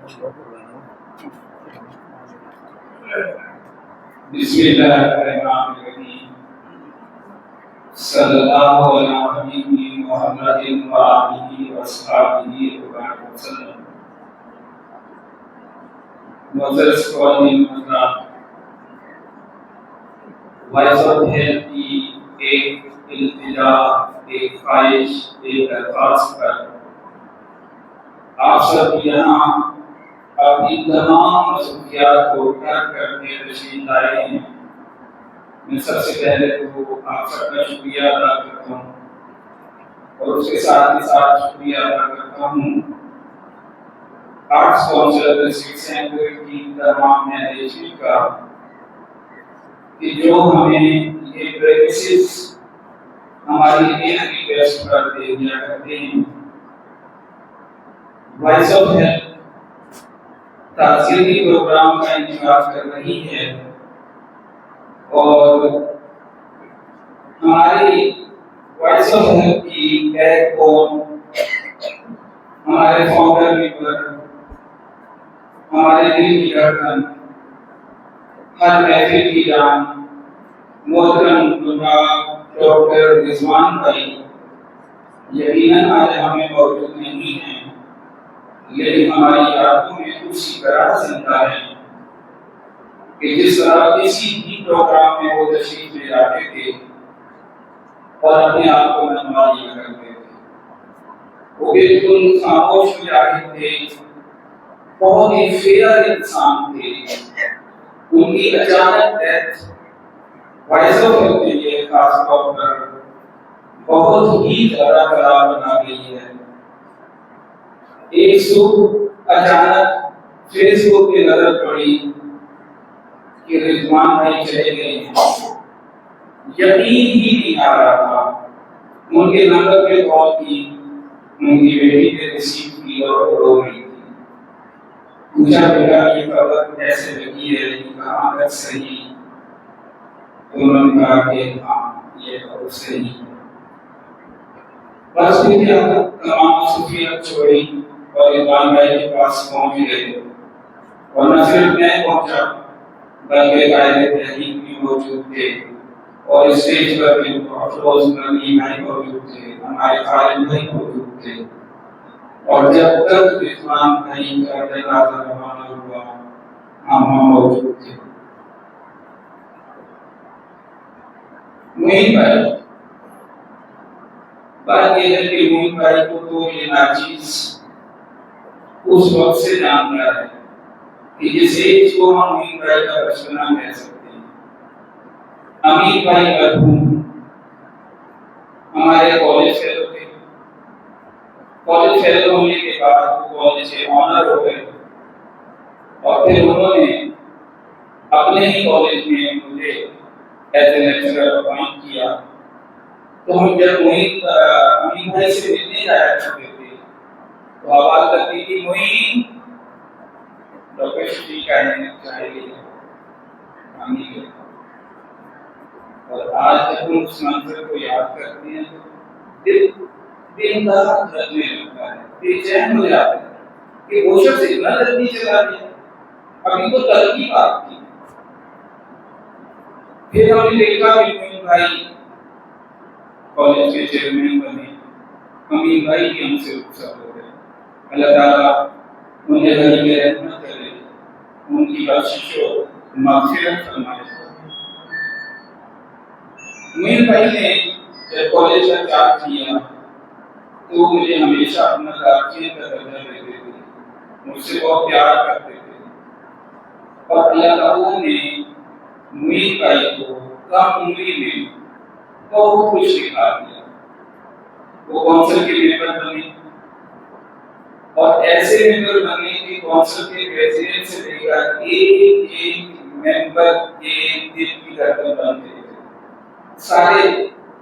بسم اللہ الرحمن الرحیم صلی اللہ علیہ وسلم محمد وآلہ وصحبہ وسلم. معزز قوانین حضرات، وائس آف ہیلتھ کی ایک التجا، ایک خواہش، ایک درخواست پر آپ سب یہاں اپنی تمام مصروفیات کو ترک کر کے تشریف لائے ہیں. میں سب سے پہلے تو آپ سب کا شکریہ ادا کرتا ہوں اور اس کے ساتھ ہی ساتھ شکریہ ادا کرتا ہوں آرٹس کونسل ڈسٹرکٹ سینٹر کی تمام مینیجمنٹ کا کہ جو ہمیں یہ پریکٹسز ہماری ایک ریکویسٹ پر دے دیا کرتے ہیں. وائس آف ہیلتھ تعزیتی پروگرام کا انعقاد کر رہی ہے اور ہماری وائس آف ہیلتھ کی بیک بون ہمارے فاؤنڈر ممبر، ہمارے دل کی دھڑکن، ہر محفل کی جان، محترم جناب ڈاکٹر رضوان بھائی یقیناً آج ہمیں موجود نہیں ہیں، لیکن ہماری یادوں میں اسی طرح زندہ ہے کہ جس طرح کسی بھی پروگرام میں وہ تشریف لے جاتے تھے اور اپنے آپ کو نمایاں کرتے تھے. وہ بالکل خاموش مجاہد تھے، بہت ہی فیئر انسان تھے. ان کی اچانک ڈیتھ وائس آف ہیلتھ کے لیے خاص طور پر بہت ہی زیادہ خراب بنا گئی ہے. ایک صبح اچانک فیس بک پہ نظر پڑی کہ رضوان بھائی چلے گئے ہیں. یقین ہی نہیں آ رہا تھا. ان کے نمبر پہ کال کی، ان کی بیٹی نے ریسیو کی اور رو رہی تھی. پوچھا بیٹا یہ خبر کیسے لگی ہے، کہاں تک صحیح؟ انہوں نے کہا کہ ہاں یہ خبر صحیح ہے. بس پھر تمام مصروفیت چھوڑی اور رضوان بھائی کے پاس پہنچ گئے. اور نہ صرف میں پہنچا بلکہ قائد تحریک بھی موجود تھے اور اسٹیج پر بھی افروز نبی بھائی موجود تھے، ہمارے خالد بھائی موجود تھے. اور جب تک رضوان بھائی کا جنازہ روانہ ہوا ہم موجود تھے. معین بھائی، بات یہ ہے کہ معین بھائی کو تو یہ ناچیز اس وقت سے جان رہا ہے کہ جس ایج کو ہم معین بھائی کا بچپنا کہہ سکتے ہیں. امین بھائی مرحوم ہمارے کالج فیلو تھے. کالج فیلو ہونے کے بعد وہ کالج سے آنر ہو گئے اور پھر انہوں نے اپنے ہی کالج میں مجھے ایز اے لیکچرر اپوائنٹ کیا. تو ہم جب امین بھائی سے ملنے جایا کرتے تھے تو آواز کرتی تھی معین ڈاکٹر شفیق آئے ہیں چاہیے. اور آج جب ہم اس منظر کو یاد کرتے ہیں تو دل بے انتہا دھڑکنے لگتا ہے، بے چین ہو جاتا ہے کہ وہ شخص اتنا جلدی چلا گیا، ابھی تو کل کی بات تھی. پھر ہم نے دیکھا کہ معین بھائی کالج کے چیئرمین بنے. امین بھائی بھی ہم سے رخصت ہو گئے. اللہ تعالیٰ انہیں غریب رحمت کرے، ان کی بخشش و مغفرت فرمائے. معین بھائی نے جب کالج کا چارج کیا تو مجھے ہمیشہ اپنا گارجین کا درجہ دیتے تھے، مجھ سے بہت پیار کرتے تھے. اور اللہ تعالیٰ نے معین بھائی کو کم عمری میں بہت کچھ سکھا دیا. وہ کونسل کے ممبر بنے اور ایسے ممبر بنے کہ کونسل کے پریزیڈنٹ سے لے کر ایک ایک ممبر کے دل کی دھڑکن بن گئے. سارے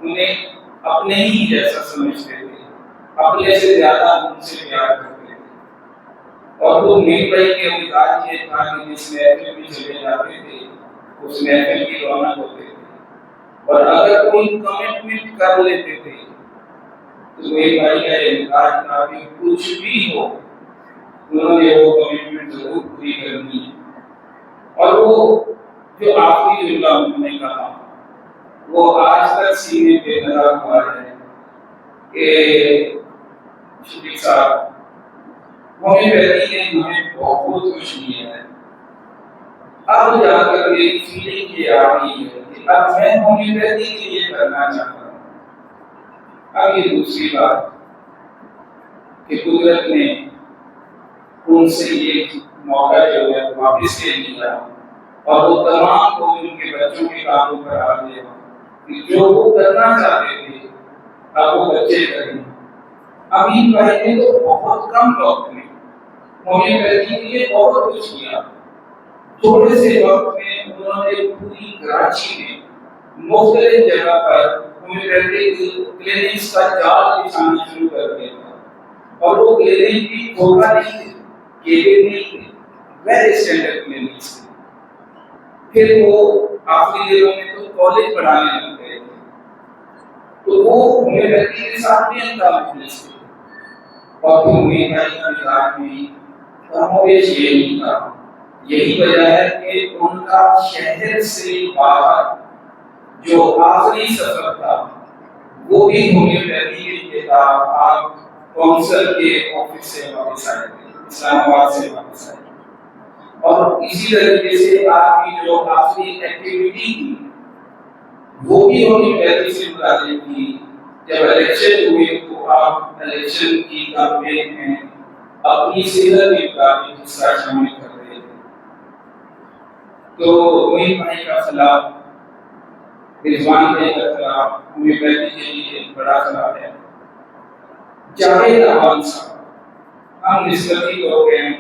انہیں اپنے ہی جیسا سمجھتے تھے، اپنے سے زیادہ ان سے پیار کرتے تھے. اور وہ معین بھائی کے مزاج یہ تھا کہ جس محفل میں چلے جاتے تھے اس محفل کی رونق ہوتے تھے. اور اگر کوئی کمٹمنٹ کر لیتے تھے تو معین بھائی کا یہ مزاج تھا کہ کچھ بھی ہو انہوں نے وہ کمٹمنٹ وہ جو آخری جملہ انہوں نے کہا وہ آج تک سینے پہ لگا ہوا ہے کہ شفیق صاحب ہومیوپیتھی نے ہمیں بہت کچھ دیا ہے، اب جا کر میری فیلنگ یہ آ رہی ہے کہ اب میں ہومیوپیتھی کے لیے کرنا چاہتا ہوں۔ اب یہ دوسری بات کہ قدرت نے ان سے یہ موقع جو ہے واپس لے لیا اور وہ تمام کو ان کے بچوں کے قابو پر آ گیا کہ جو وہ کرنا چاہتے تھے اب وہ بچے کریں۔ امین بھائی نے تو بہت کم وقت میں ہومیوپیتھی کے لیے بہت کچھ کیا، تھوڑے سے وقت میں انہوں نے پوری کراچی میں مختلف جگہ پر ہومیوپیتھی کلینکس کا جال بچھانا شروع کر دیا تھا، اور وہ کلینک بھی دھوکہ نہیں تھے، کیبل نہیں تھے، ویری اسٹینڈرڈ کلینکس تھے۔ پھر وہ آخری دنوں میں تو کالج پڑھانے لگ گئے تھے، تو وہ ہومیوپیتھی کے ساتھ بھی ان کا مخلص تھے، اور پھر امید بھائی کا مزاج بھی کموبیش یہ نہیں تھا۔ یہی وجہ ہے کہ ان کا شہر سے باہر جو آخری سفر تھا وہ بھی ہومیوپیتھی کے لیے تھا۔ آپ کونسل کے آفس سے واپس آئے تھے، اسلام آباد سے واپس آئے، اور اسی طریقے سے آپ کی جو آخری ایکٹیویٹی تھی وہ بھی ہومیوپیتھی سے متعلق تھی۔ جب الیکشن ہوئے تو آپ الیکشن کی کمپین میں اپنی صحت کے مطابق حصہ شامل کر رہے تھے۔ تو امین بھائی کا خلاف، رضوان بھائی کا خلاف ہومیوپیتھی کے لیے ایک بڑا خلاف ہے۔ جاوید احمد صاحب، ہم نسبتی لوگ ہیں،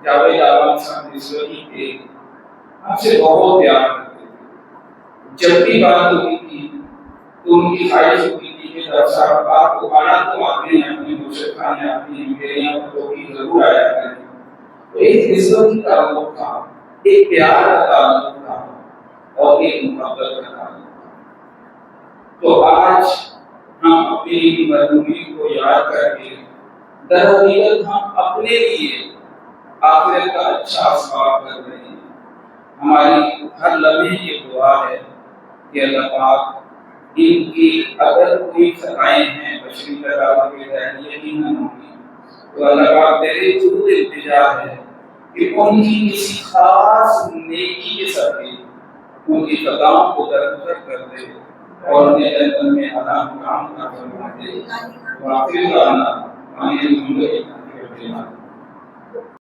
جاوید احمد صاحب نسبتی تھے، ہم سے بہت پیار کرتے تھے۔ جب بھی بات ہوتی تھی تو ان کی خواہش ہوتی تھی کہ ڈاکٹر صاحب آپ کو آنا تو آتے ہیں، اپنے مرشد خانے آتے ہیں، میرے یہاں تو بھی ضرور آیا کریں۔ تو ایک نسبتی تعلق تھا، ایک پیار کا تعلق تھا، اور ایک محبت کا تعلق تھا۔ تو آج ہم اپنی مرحومی کو یاد کر کے در حقیقت ہم اپنے لیے آخرت کا اچھا اسباب کر رہے ہیں۔ ہماری ہر لمحے یہ دعا ہے کہ اللہ پاک ان کی اگر کوئی خطائیں ہیں بشری تعلق کے ذریعے یقیناً ہوں گی، تو اللہ پاک میرے خود التجا ہے کہ ان کی کسی خاص نیکی کے صدقے ان کی خطاؤں کو درگزر کر دے اور انہیں جنت میں اعلیٰ مقام عطا فرما دے۔ وآخر دعوانا ان الحمد للہ رب العالمین۔